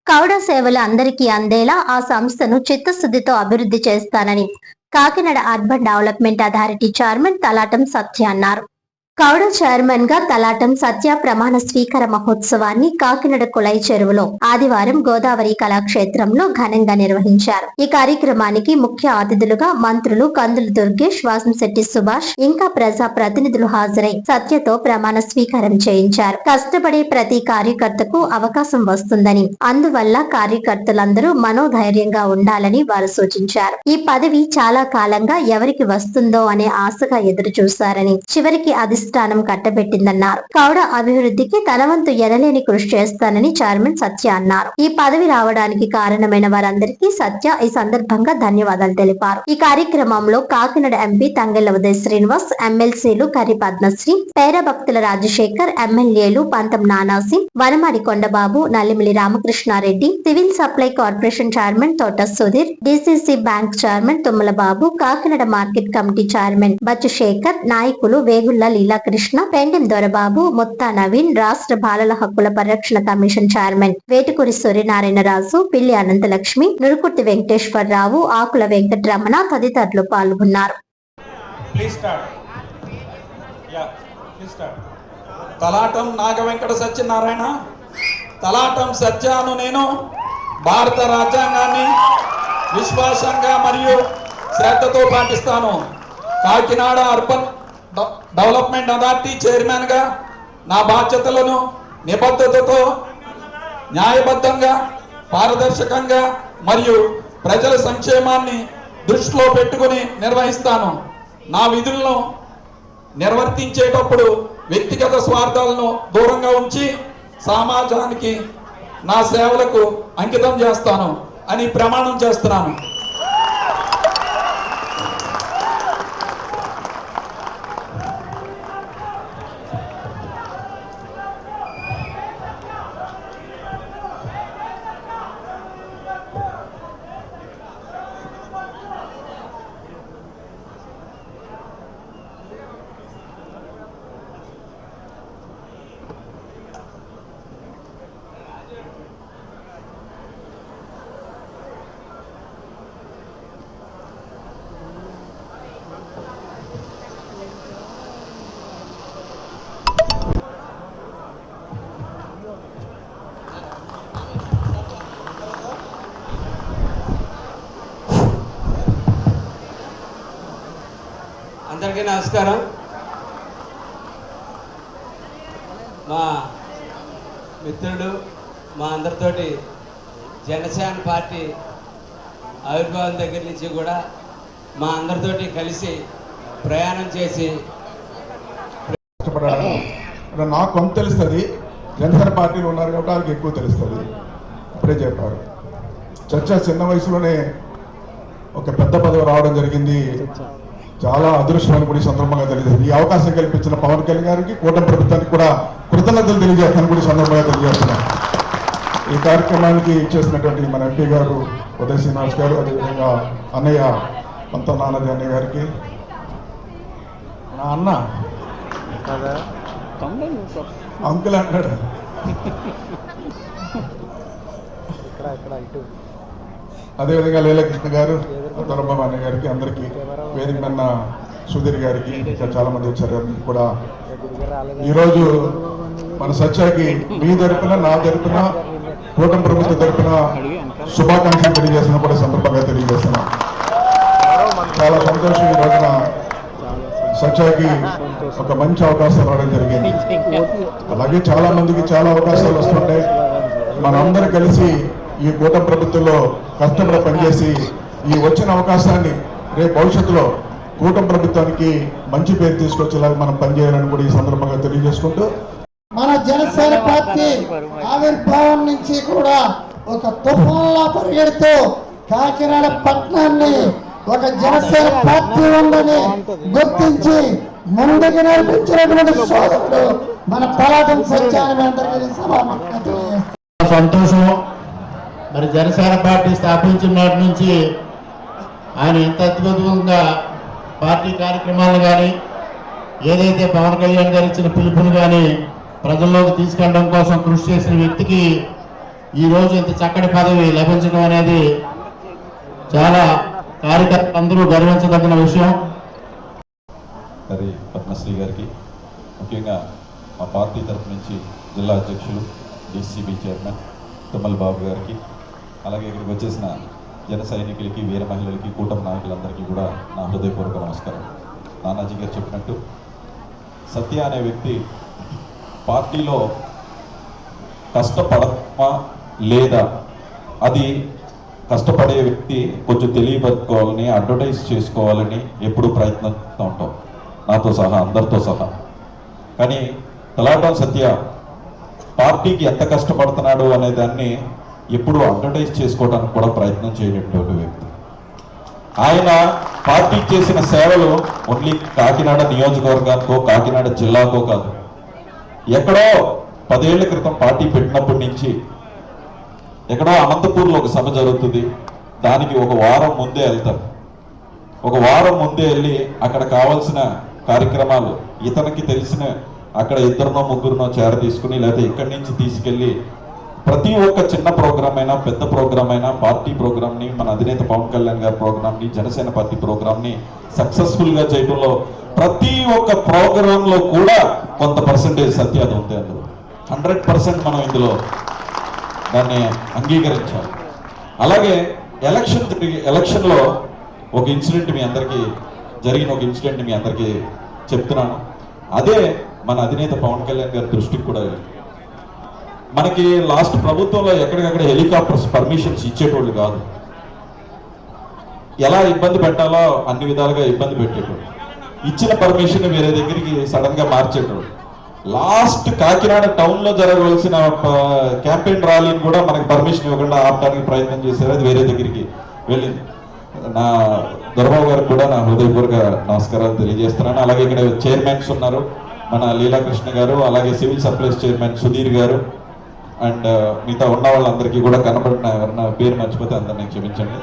కౌడ సేవలు అందరికీ అందేలా ఆ సంస్థను చిత్తశుద్ధితో అభివృద్ధి చేస్తానని Kakinada urban development authority chairman Talatam Satya అన్నారు. కౌడ చైర్మన్ గా తలాటం సత్య ప్రమాణ స్వీకార మహోత్సవాన్ని కాకినాడ కుళాయి చెరువులో ఆదివారం గోదావరి కళాక్షేత్రంలో ఘనంగా నిర్వహించారు. ఈ కార్యక్రమానికి ముఖ్య అతిథులుగా మంత్రులు కందుల దుర్గేష్, వాసంశెట్టి సుభాష్ ఇంకా ప్రజా ప్రతినిధులు హాజరై సత్యతో ప్రమాణ స్వీకారం చేయించారు. కష్టపడే ప్రతి కార్యకర్తకు అవకాశం వస్తుందని, అందువల్ల కార్యకర్తలందరూ మనోధైర్యంగా ఉండాలని వారు సూచించారు. ఈ పదవి చాలా కాలంగా ఎవరికి వస్తుందో అనే ఆశగా ఎదురు చూశారని, చివరికి అధిష్టానం కట్టబెట్టిందన్నారు. కౌడ అభివృద్ధికి తన వంతు ఎనలేని కృషి చేస్తానని చైర్మన్ సత్య అన్నారు. ఈ పదవి రావడానికి కారణమైన వారందరికీ సత్య ఈ సందర్భంగా ధన్యవాదాలు తెలిపారు. ఈ కార్యక్రమంలో కాకినాడ ఎంపీ తంగెళ్ల ఉదయ్ శ్రీనివాస్, ఎమ్మెల్సీలు కర్రి పద్మశ్రీ, పేర భక్తుల రాజశేఖర్, ఎమ్మెల్యేలు Pantham Nanasi, Vanamadi Kondababu, Nallimilli Ramakrishna Reddy, civil supply corporation chairman Thota Sudheer, DCC bank chairman Tummala Babu, Kakinada market committee chairman Bachchu Sekhar, నాయకులు వేగుళ్ల లీలాకృష్ణ, పెండెం దొరబాబు, ముత్తా నవీన్, రాష్ట్ర బాలల హక్కుల పరిరక్షణ కమిషన్ చైర్మన్ వేటుకూరి సూర్యనారాయణరాజు, పిల్లి అనంతలక్ష్మి, నురుకుర్తి వెంకటేశ్వరరావు, ఆకుల వెంకటరమణ తదితరులు పాల్గొన్నారు. తలాటం నాగ వెంకట సత్యనారాయణ, తలాటం సత్యాను నేను భారత రాజ్యాంగాన్ని విశ్వాసంగా మరియు శ్రద్ధతో పాటిస్తాను. Kakinada urban development authority chairman గా నా బాధ్యతలను నిబద్ధతతో, న్యాయబద్ధంగా, పారదర్శకంగా మరియు ప్రజల సంక్షేమాన్ని దృష్టిలో పెట్టుకుని నిర్వహిస్తాను. నా విధులను నిర్వర్తించేటప్పుడు వ్యక్తిగత స్వార్థాలను దూరంగా ఉంచి సమాజానికి నా సేవలకు అంకితం చేస్తాను అని ప్రమాణం చేస్తున్నాను. అందరికీ నమస్కారం. మా మిత్రుడు, మా అందరితోటి జనసేన పార్టీ ఆవిర్భావం దగ్గర నుంచి కూడా మా అందరితోటి కలిసి ప్రయాణం చేసి నాకు కొంత తెలుస్తుంది. జనసేన పార్టీలో ఉన్నారు కాబట్టి వాళ్ళకి ఎక్కువ తెలుస్తుంది. ఇప్పుడే చెప్పారు. చర్చ చిన్న వయసులోనే ఒక పెద్ద పదవి రావడం జరిగింది. చాలా అదృష్టమని కూడా ఈ సందర్భంగా తెలియజేస్తుంది. ఈ అవకాశం కల్పించిన పవన్ కళ్యాణ్ గారికి, కూటమి ప్రభుత్వానికి కూడా కృతజ్ఞతలు తెలియజేస్తాను కూడా ఈ సందర్భంగా తెలియజేస్తున్నాను. ఈ కార్యక్రమానికి ఇచ్చేసినటువంటి మన ఎంపీ గారు ఉదయ్ శ్రీనివాస్ గారు, అదేవిధంగా అన్నయ్య పంతం నాన్నది అన్నయ్య గారికి, నా అన్న అంకుల్ అంటాడు, అదేవిధంగా లీలాకృష్ణ గారు, దొరబాబు అన్నయ్య గారికి, అందరికీ వేదిక మీద సుధీర్ గారికి, ఇంకా చాలా మంది వచ్చారు కూడా. ఈరోజు మన సత్యాకి మీ తరపున, నా తరపున, కూటమి ప్రభుత్వం తరపున శుభాకాంక్షలు తెలియజేస్తున్నా కూడా సందర్భంగా తెలియజేస్తున్నా. చాలా సంతోషం. ఈ రోజున సత్యాకి ఒక మంచి అవకాశం రావడం జరిగింది. అలాగే చాలా మందికి చాలా అవకాశాలు వస్తుంటాయి. మనందరం కలిసి ఈ కూటమి ప్రభుత్వంలో కష్టపడి పనిచేసి ఈ వచ్చిన అవకాశాన్ని రేపు భవిష్యత్తులో కూటమి ప్రభుత్వానికి మంచి పేరు తీసుకొచ్చేలాగా మనం పనిచేయాలని కూడా ఈ సందర్భంగా తెలియజేసుకుంటూ, మన జనసేన పార్టీ ఆవిర్భావం నుంచి కూడా ఒక తుఫాన్లా పరిగెడుతూ కాకినాడ పట్టణాన్ని ఒక జనసేన పార్టీ ఉందని గుర్తించి ముందుకు నడిపించినటువంటి సోదరుడు మన తలాటం సత్యాన్ని అందరికీ సంతోషం. మరి జనసేన పార్టీ స్థాపించిన నాటి నుంచి ఆయన ఎంత అద్భుతంగా పార్టీ కార్యక్రమాలు కానీ, ఏదైతే పవన్ కళ్యాణ్ గారు ఇచ్చిన పిలుపుని కానీ ప్రజల్లోకి తీసుకెళ్ళడం కోసం కృషి చేసిన వ్యక్తికి ఈరోజు ఇంత చక్కటి పదవి లభించడం అనేది చాలా కార్యకర్తలందరూ గర్వించదగిన విషయం. మరి పద్మశ్రీ గారికి, ముఖ్యంగా మా పార్టీ తరఫు నుంచి జిల్లా అధ్యక్షులు డీసీబీ చైర్మన్ తుమ్మల బాబు గారికి, అలాగే ఇక్కడికి వచ్చేసిన జన సైనికులకి, వీర మహిళలకి, కూటమి నాయకులందరికీ కూడా నా హృదయపూర్వక నమస్కారం. నానాజీ గారు చెప్పినట్టు సత్య అనే వ్యక్తి పార్టీలో కష్టపడమా లేదా, అది కష్టపడే వ్యక్తి కొంచెం తెలియపరుచుకోవాలని, అడ్వర్టైజ్ చేసుకోవాలని ఎప్పుడూ ప్రయత్నిస్తూ ఉంటాం, నాతో సహా, అందరితో సహా. కానీ తలాటం సత్య పార్టీకి ఎంత కష్టపడుతున్నాడు అనే దాన్ని ఎప్పుడూ అడ్వర్టైజ్ చేసుకోవడానికి కూడా ప్రయత్నం చేయనటువంటి వ్యక్తి. ఆయన పార్టీకి చేసిన సేవలు ఓన్లీ కాకినాడ నియోజకవర్గానికో, కాకినాడ జిల్లాకో కాదు, ఎక్కడో 10 ఏళ్ల క్రితం పార్టీ పెట్టినప్పటి నుంచి ఎక్కడో అనంతపూర్లో ఒక సభ జరుగుతుంది, దానికి ఒక వారం ముందే వెళ్తారు. ఒక వారం ముందే వెళ్ళి అక్కడ కావాల్సిన కార్యక్రమాలు ఇతనికి తెలిసిన అక్కడ 2 3 చేర తీసుకుని, లేకపోతే ఇక్కడి నుంచి తీసుకెళ్ళి ప్రతి ఒక్క చిన్న ప్రోగ్రామ్ అయినా, పెద్ద ప్రోగ్రామ్ అయినా, పార్టీ ప్రోగ్రామ్ని, మన అధినేత పవన్ కళ్యాణ్ గారి ప్రోగ్రామ్ని, జనసేన పార్టీ ప్రోగ్రామ్ని సక్సెస్ఫుల్గా చేయడంలో ప్రతి ఒక్క ప్రోగ్రాంలో కూడా కొంత పర్సంటేజ్ సత్య అది ఉంది. అందులో 100% మనం ఇందులో దాన్ని అంగీకరించాలి. అలాగే ఎలక్షన్లో ఒక ఇన్సిడెంట్ మీ అందరికీ జరిగిన ఒక ఇన్సిడెంట్ మీ అందరికీ చెప్తున్నాను. అదే మన అధినేత పవన్ కళ్యాణ్ గారి దృష్టికి కూడా వెళ్ళింది. మనకి లాస్ట్ ప్రభుత్వంలో ఎక్కడికక్కడ హెలికాప్టర్స్ పర్మిషన్స్ ఇచ్చేటోళ్ళు కాదు, ఎలా ఇబ్బంది పెట్టాలో అన్ని విధాలుగా ఇబ్బంది పెట్టేటోళ్ళు. ఇచ్చిన పర్మిషన్ వేరే దగ్గరికి సడన్ గా మార్చేటోళ్ళు. లాస్ట్ కాకినాడ టౌన్ లో జరగవలసిన క్యాంపెయిన్ ర్యాలీని కూడా మనకి పర్మిషన్ ఇవ్వకుండా ఆపడానికి ప్రయత్నం చేశారు, అది వేరే దగ్గరికి వెళ్ళింది. నా దొరబాబు గారికి కూడా నా హృదయపూర్వక నమస్కారాలు తెలియజేస్తున్నాను. అలాగే ఇక్కడ చైర్మన్స్ ఉన్నారు, మన లీలాకృష్ణ గారు, అలాగే సివిల్ సప్లైస్ చైర్మన్ సుధీర్ గారు, అండ్ మిగతా ఉన్న వాళ్ళందరికీ కూడా కనబడిన ఎవరన్నా పేరు మర్చిపోతే అందరినీ క్షమించండి.